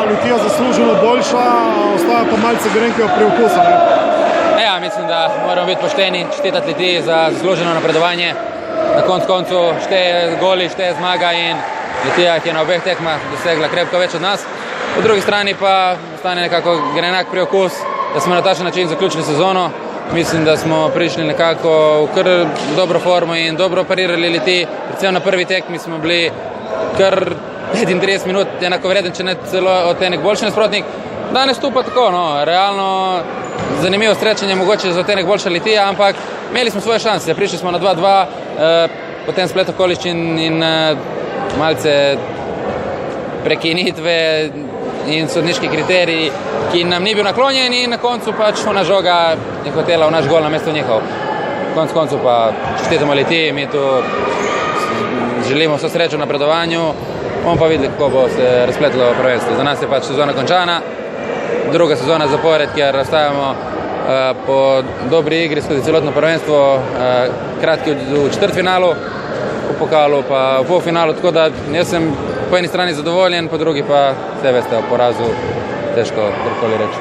Litija zasluženo boljša, ostaja pa malce grenkega priokusa. Ja, mislim, da moramo biti pošteni, čestitati Litiji za zasluženo napredovanje. Na koncu šteje goli, šteje zmaga in Litija, ki je na obeh tekmah dosegla krepko več od nas. Po drugi strani pa ostane nekako grenak priokus, da smo na takšen način zaključili sezono. Mislim, da smo prišli nekako v kar dobro formo in dobro parirali Litiji. Predvsem na prvi tekmi smo bili kar 35 minut enakovreden, če ne celo od enek boljši nasprotnik. Danes tu pa tako, realno zanimivo srečanje, mogoče za enek boljša Litija, ampak imeli smo svoje šanse. Prišli smo na 2-2, potem splet okoliščin in malce prekinitve in sodniški kriteriji, ki nam ni bil naklonjen in na koncu pač ona žoga je hotela v naš gol namesto njihov. Koncu pa čestitamo Litiji, mi tu želimo vso srečo v napredovanju, bomo pa videli, kako bo se razpletlo prvenstvo. Za nas je pač sezona končana, druga sezona zapored, kjer ostajamo po dobri igri skozi celotno prvenstvo, kratki v četrtfinalu, v pokalu pa v polfinalu, tako da jaz sem po eni strani zadovoljen, po drugi pa vse veste, o porazu težko karkoli reči.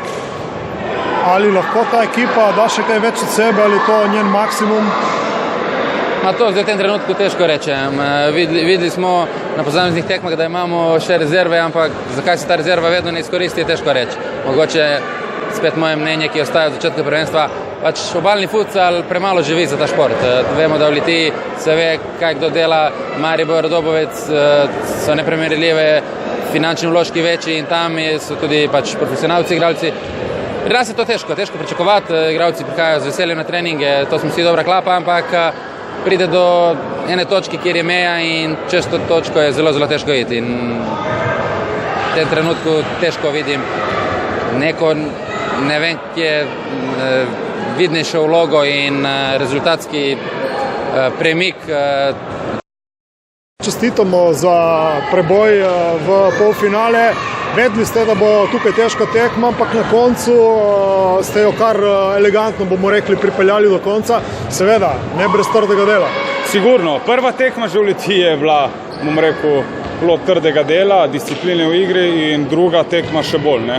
Ali lahko ta ekipa da še kaj več od sebe, ali to njen maksimum? To zdaj v tem trenutku težko rečem. Videli smo na posameznih tekmah, da imamo še rezerve, ampak zakaj se ta rezerva vedno ne izkoristi, je težko reči. Mogoče spet moje mnenje, ki ostaja od začetka prvenstva, pač obalni futsal premalo živi za ta šport. Vemo, da v Litiji se ve, kaj kdo dela, Maribor, Dobovec so neprimerljive, finančni vložki večji in tam so tudi pač profesionalci, igralci. Pri nas je to težko pričakovati, igralci prihajajo z veseljem na treninge, to smo vsi dobra klapa, ampak pride do ene točke, kjer je meja in čez to točko je zelo, zelo težko iti. In v tem trenutku težko vidim neko, ne vem, ki je vidnejšo vlogo in rezultatski premik. Čestitamo za preboj v polfinale. Vedeli ste, da bo tukaj težka tekma, ampak na koncu ste jo kar elegantno, bomo rekli, pripeljali do konca. Seveda, ne brez trdega dela. Sigurno. Prva tekma že v Litiji je bila, bom rekel, plod trdega dela, discipline v igri in druga tekma še bolj.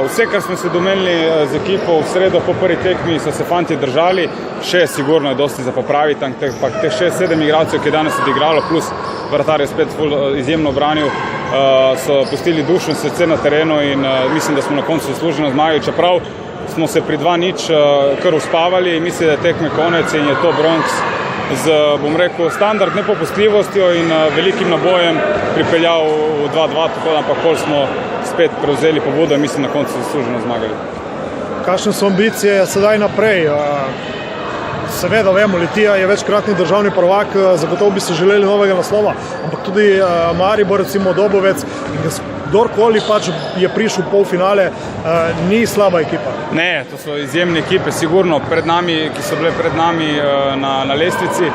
Vse, kar smo se domenili z ekipo v sredo po prvi tekmi, so se fanti držali. Še sigurno je dosti za popraviti, ampak teh 6-7 igralcev, ki je danes odigralo, plus vratar je spet izjemno branil, so pustili dušo in srce na terenu in mislim, da smo na koncu zasluženo zmagali, čeprav smo se pri 2-0 kar uspavali. Mislim, da je tekme konec in je to Bronx z, bom rekel, standard nepopustljivostjo in velikim nabojem pripeljal v 2-2, tako da pa pol smo spet prevzeli pobudo in mislim, na koncu zasluženo zmagali. Kakšne so ambicije sedaj naprej? Seveda vemo, Litija je večkratni državni prvak, zagotovo bi se želeli novega naslova, ampak tudi Maribor, recimo Dobovec, kdorkoli pač je prišel v polfinale, ni slaba ekipa. Ne, to so izjemne ekipe, sigurno pred nami, ki so bile pred nami na lestvici.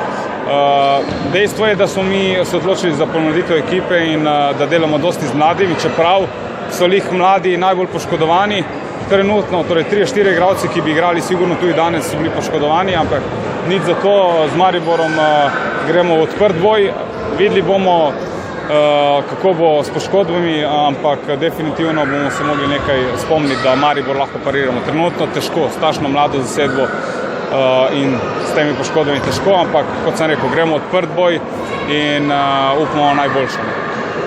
Dejstvo je, da smo mi se odločili za ponuditev ekipe in da delamo dosti z mladimi, čeprav so lih mladi najbolj poškodovani. Trenutno, torej 3-4 igralci, ki bi igrali sigurno tudi danes, so bili poškodovani, ampak nič za to, z Mariborom gremo v odprt boj. Videli bomo, kako bo s poškodbami, ampak definitivno bomo se mogli nekaj spomniti, da Maribor lahko pariramo. Trenutno težko, strašno mlado zasedbo in s temi poškodbami težko, ampak kot sem rekel, gremo v odprt boj in upamo najboljše.